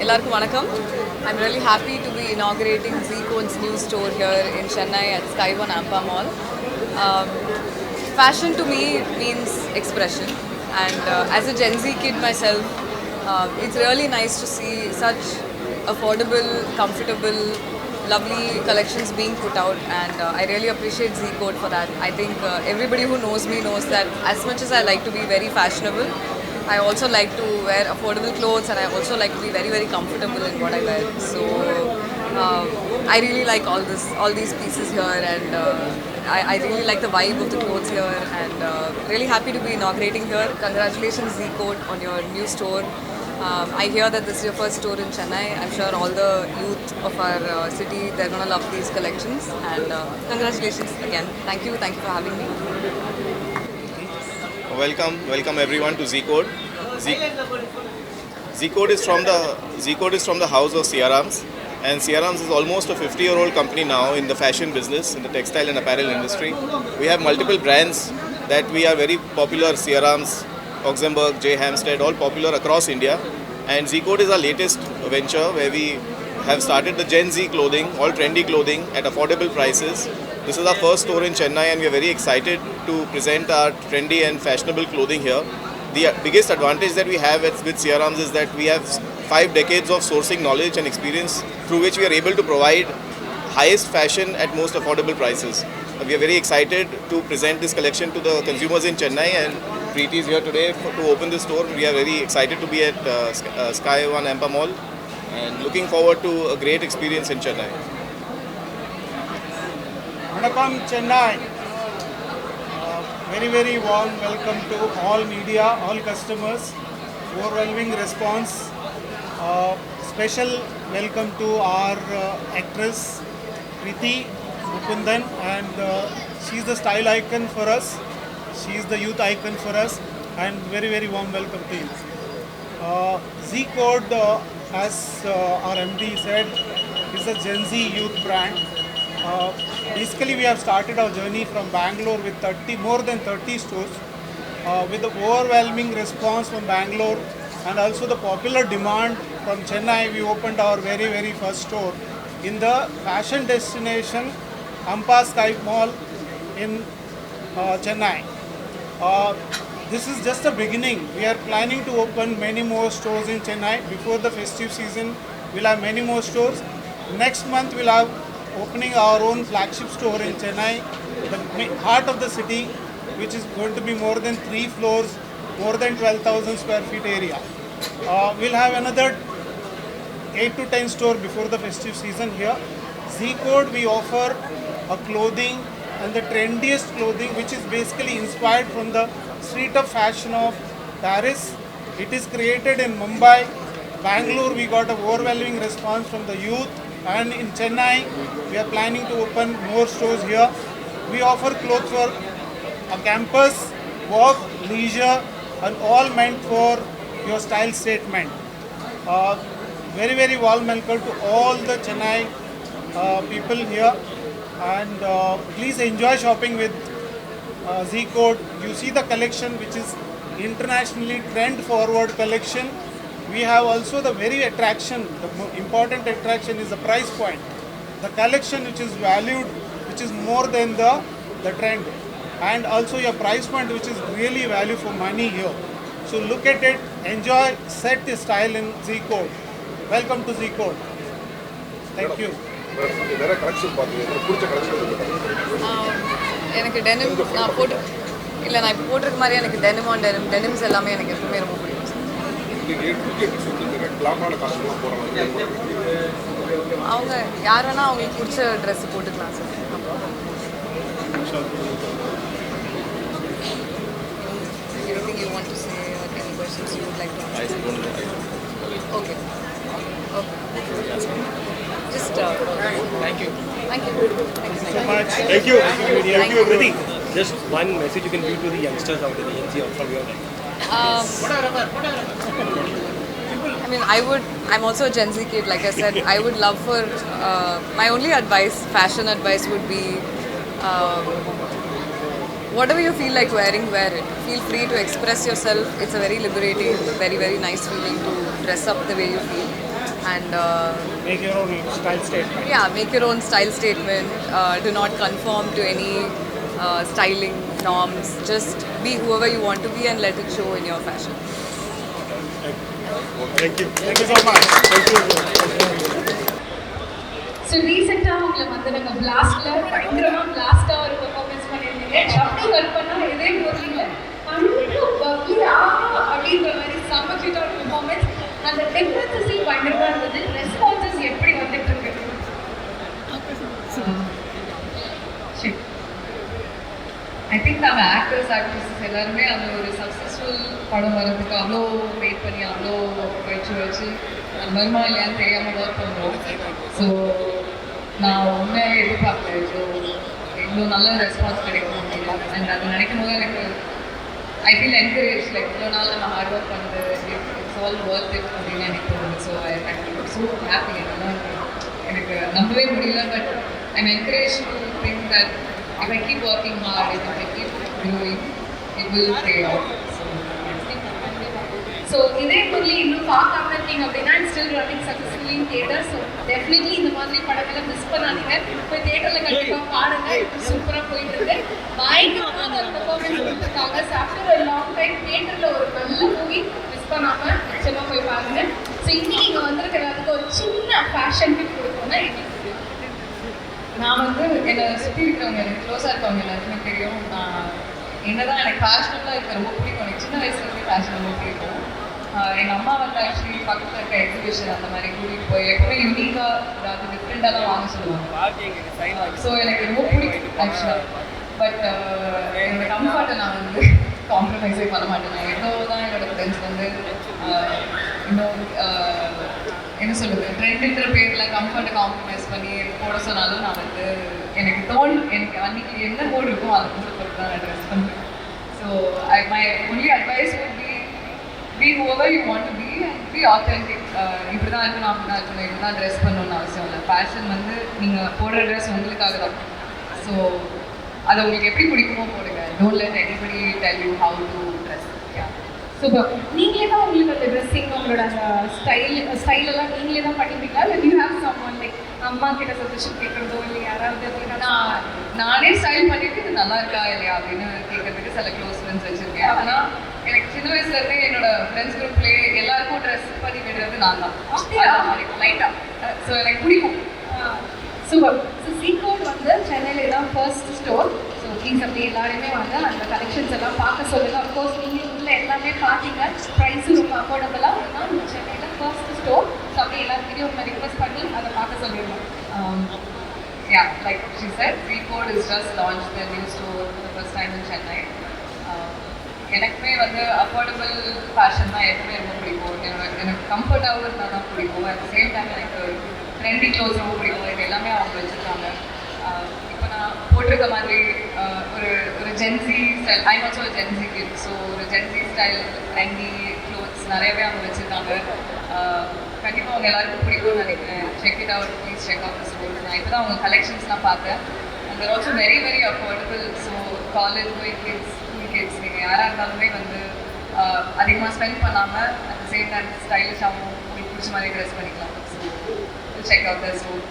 Ellarku vanakkam. I'm really happy to be inaugurating Z-Code's new store here in Chennai at Sky One Ampa Mall. Um, Fashion to me means expression, and as a Gen Z kid myself, it's really nice to see such affordable, comfortable, lovely collections being put out, and I really appreciate Z-Code for that. I think everybody who knows me knows that as much as I like to be very fashionable, I also like to wear affordable clothes, and I also like to be very, very comfortable in what I wear. So I really like all these pieces here, and I really like the vibe of the clothes here, and really happy to be inaugurating here. Congratulations, Z-Code, on your new store. I hear that this is your first store in Chennai. I'm sure all the youth of our city, they're gonna love these collections, and congratulations again. Thank you for having me. Welcome everyone to Z-Code. Z-Code is from the house of Siarams, and Siarams is almost a 50-year-old company now in the fashion business, in the textile and apparel industry. We have multiple brands that we are very popular: Siarams, Auxenberg, J. Hampstead, all popular across India. And Z-Code is our latest venture where we have started the Gen Z clothing, all trendy clothing at affordable prices. This is our first store in Chennai, and we are very excited to present our trendy and fashionable clothing here. The biggest advantage that we have with Siarams is that we have 5 decades of sourcing knowledge and experience through which we are able to provide highest fashion at most affordable prices. We are very excited to present this collection to the consumers in Chennai, and Preeti is here today to open this store. We are very excited to be at Sky One Ampa Mall and looking forward to a great experience in Chennai. Vanakkam Chennai. Very warm welcome to all media, all customers. Overwhelming response. Special welcome to our actress Preeti Mukundan, and she's the style icon for us. She's the youth icon for us, and very warm welcome to you. Z-Code, as our MD said, is a Gen Z youth brand. Basically, we have started our journey from Bangalore with more than 30 stores. With the overwhelming response from Bangalore and also the popular demand from Chennai, we opened our very first store in the fashion destination Ampa Sky Mall in Chennai. This is just a beginning. We are planning to open many more stores in Chennai. Before the festive season, we'll have many more stores. Next month, we'll have opening our own flagship store in Chennai, the heart of the city, which is going to be more than 3 floors, more than 12,000 square feet area. We'll have another 8 to 10 store before the festive season here. Z-Code, we offer a clothing and the trendiest clothing, which is basically inspired from the street of fashion of Paris. It is created in Mumbai. Bangalore, we got an overwhelming response from the youth. And in Chennai, we are planning to open more stores here. We offer clothes for a campus, work, leisure, and all meant for your style statement. Very warm welcome to all the Chennai people here, and please enjoy shopping with Z-Code. You see the collection, which is internationally trend-forward collection. We have also the very attraction, the important attraction is the price point. The collection which is valued, which is more than the trend. And also your price point, which is really value for money here. So look at it, enjoy, set the style in Z-Code. Welcome to Z-Code. Thank you. எனக்கு denim நான் இப்போ போட்டிருக்க மாதிரி எனக்கு denim on denims எல்லாமே எனக்கு எப்பவுமே ரொம்ப பிடிக்கும். அவங்க யார் வேணா அவங்களுக்கு பிடிச்ச ட்ரெஸ் போட்டுக்கலாம் sir. Anything you want to say or any questions you would like to ask? Okay. Just Thank you. Thank you So much. Thank you. Thank you. Preeti, just one message you can give to the youngsters out there, the Gen Z from your end. I mean, I'm also a Gen Z kid, like I said. I would love for, my only advice, fashion advice would be, whatever you feel like wearing, wear it. Feel free to express yourself. It's a very liberating, very nice feeling to dress up the way you feel. and Make your own style statement. yeah, make your own style statement. Do not conform to any styling norms. Just be whoever you want to be and let it show in your fashion. Thank you. Thank you so much. Thank you. So ரீசெண்டாக உங்களை வந்து நாங்கள் பிளாஸ்டில் பயங்கரமாக பிளாஸ்டாக ஒரு performance பண்ணியிருந்தீங்க. டப்பு cut பண்ணால் இதே போகிறீங்க அப்படின்ற மாதிரி செம்ம கியூட்டான பெர்ஃபார்மன்ஸ். அந்த டிஃப்ரென்சஸே பயங்கரமாக இருந்தது. ரெஸ்பான்சஸ் எப்படி வந்துட்டு இருக்கு? ஐ திங்க் நாங்கள் ஆக்டர்ஸ் எல்லாருமே அந்த ஒரு சக்ஸஸ்ஃபுல் படம் வர்றதுக்கு அவ்வளோ வெயிட் பண்ணி அவ்வளோ வச்சு அது வருமா இல்லையான்னு தெரியாமல் ஒர்க் பண்ணுறோம். ஸோ நான் உண்மையாக எதிர்பார்க்கல இவ்வளோ நல்ல ரெஸ்பான்ஸ் கிடைக்கும் அப்படின்னு. அண்ட் அது நினைக்கும் போது எனக்கு ஐ ஃபீல் என்கரேஜ் லைக் இவ்வளோ நாள் நம்ம ஹார்ட் ஒர்க் பண்ணுறது இட்ஸ் ஆல் ஒர்த் இட் அப்படின்னு எனக்கு தோணுது. So I so happy. அதெல்லாம் எனக்கு நம்பவே முடியல. But I'm encourage to think that if I keep working hard, if I keep growing, it will pay off. So இதே மாதிரி இன்னும் பார்க்காம இருக்கீங்க அப்படின்னா ஸ்டில் ரன்னிங் சக்ஸஸ்ஃபுல்லி இன் தியேட்டர். ஸோ டெஃபினெட்லி இந்த மாதிரி படங்களை மிஸ் பண்ணாதீங்க. போய் தியேட்டரில் கண்டிப்பாக பாருங்க. சூப்பராக போயிட்டு இருக்கு. பயங்கரமான ஒரு பெர்ஃபார்மன்ஸ் கொடுத்துருக்காங்க. ஸோ ஆஃப்டர் ஒரு லாங் டைம் தியேட்டரில் ஒரு நல்ல மூவி மிஸ் பண்ணாமல் நிச்சயமாக போய் பாருங்க. ஸோ இன்னைக்கு இங்கே வந்திருக்கிறதுக்கு ஒரு சின்ன ஃபேஷன் டிப் கொடுத்தோன்னா நான் வந்து என்னை சுற்றி இருக்கிறவங்க எனக்கு க்ளோஸாக இருக்கவங்க எல்லாருக்குமே தெரியும். நான் என்னதான் எனக்கு ஃபேஷனெல்லாம் இருக்க ரொம்ப பிடிக்கும். எனக்கு சின்ன வயசுலேருந்தே ஃபேஷன் ரொம்ப பிடிக்கும். எங்கள் அம்மா வந்து ஆக்சுவலி பக்கத்தில் இருக்க எக்ஸிபிஷன் அந்த மாதிரி கூட்டிகிட்டு போய் எப்பவுமே யூனிக்காக ஏதாவது டிஃப்ரெண்ட்டாக தான் வாங்க சொல்லுவாங்க. ஸோ எனக்கு ரொம்ப பிடிக்கும் ஆக்சுவலாக. பட் என்னோடய கம்ஃபர்ட்டை நான் வந்து காம்ப்ரமைஸே பண்ண மாட்டேன். நான் எவ்வளோ தான் என்னோடய ஃப்ரெண்ட்ஸ் வந்து இன்னும் என்ன சொல்கிறது ட்ரெண்டுன்ற பேரில் கம்ஃபர்ட்டை காம்ப்ரமைஸ் பண்ணி போட சொன்னாலும் நான் வந்து எனக்கு எனக்கு அன்றைக்கி என்ன போர்டு இருக்கோ அதை பொறுத்து தான் நான் ட்ரெஸ் பண்ணுறேன். So my only advice would be whoever you want to be and be authentic. இப்படி தான் இருக்கணும் அப்படி தான் இருக்கணும் இப்படி தான் ட்ரெஸ் பண்ணணும்னு அவசியம் இல்லை. ஃபேஷன் வந்து நீங்கள் போடுற ட்ரெஸ் உங்களுக்காக தான். ஸோ அதை உங்களுக்கு எப்படி பிடிக்குமோ போடுங்க. Don't let anybody tell you how to dress. Super. நீங்களே தான் உங்களுக்கு அந்த ட்ரெஸ்ஸிங் உங்களோட அந்த ஸ்டைலெல்லாம் நீங்களே தான் பண்ணிப்பீங்களா? இல்லை you have someone like அம்மா கிட்ட சஜஷன் கேட்குறதோ இல்லை யாராவது? நானே ஸ்டைல் பண்ணிட்டு இது நல்லா இருக்கா இல்லையா அப்படின்னு கேட்கறதுக்கு சில க்ளோஸ் ஃப்ரெண்ட்ஸ் வச்சுருக்கேன். ஆனால் எனக்கு சின்ன வயசுலேருந்தே என்னோட ஃப்ரெண்ட்ஸ் குரூப்லேயே எல்லாருக்கும் ட்ரெஸ் பண்ணி விடுறது நான் தான் லைட்டாக. ஸோ எனக்கு பிடிக்கும். சூப்பர். ஸோ சீகோட் வந்து சென்னையில் தான் ஃபர்ஸ்ட் ஸ்டோர். ஸோ ப்ளீஸ் அப்படி எல்லாருமே வந்து அந்த கலெக்ஷன்ஸ் எல்லாம் பார்க்க சொல்லுங்கள். அஃப்கோர்ஸ் நீங்கள் உள்ள எல்லாமே பார்த்தீங்க. ப்ரைஸும் ரொம்ப அஃபோர்டபுளாக இருந்தால் நம்ம சென்னையில் ஃபர்ஸ்ட் ஸ்டோர். ஸோ அப்படி எல்லாருக்கிட்டையும் ஒன்று ரிக்வெஸ்ட் பண்ணி அதை பார்க்க சொல்லிடலாம். Yeah, like she said, Freeport is just launched their new store for the first time in Chennai. எனக்குமே வந்து அஃபோர்டபுள் ஃபேஷன் தான் எப்பவுமே ரொம்ப பிடிக்கும். எனக்கு கம்ஃபர்ட்டாகவும் இருந்தால் தான் பிடிக்கும். அட் சேம் டைம் எனக்கு ட்ரெண்டி க்ளோத்ஸ் ரொம்ப பிடிக்கும். இது எல்லாமே அவங்க வச்சுருக்காங்க. இப்போ நான் போட்டிருக்க மாதிரி ஒரு Gen Z style, I also Gen Z kid. So ஒரு ஜென்சி ஸ்டைல் ட்ரெண்டி க்ளோத்ஸ் நிறையவே அவங்க வச்சுருக்காங்க. கண்டிப்பாக அவங்க எல்லாருக்கும் பிடிக்கும்னு நினைக்கிறேன். Check it out, please check out the store. நான் இப்போ தான் அவங்க கலெக்ஷன்ஸ்லாம் பார்த்தேன். And there also very very affordable. So college going kids, school kids நீங்கள் யாராக இருந்தாலுமே வந்து அதிகமாக ஸ்பெண்ட் பண்ணாமல் அட் த சேம் டைம் ஸ்டைலிஷாகவும் உங்களுக்கு பிடிச்ச மாதிரி ட்ரெஸ் பண்ணிக்கலாம். So check out the store.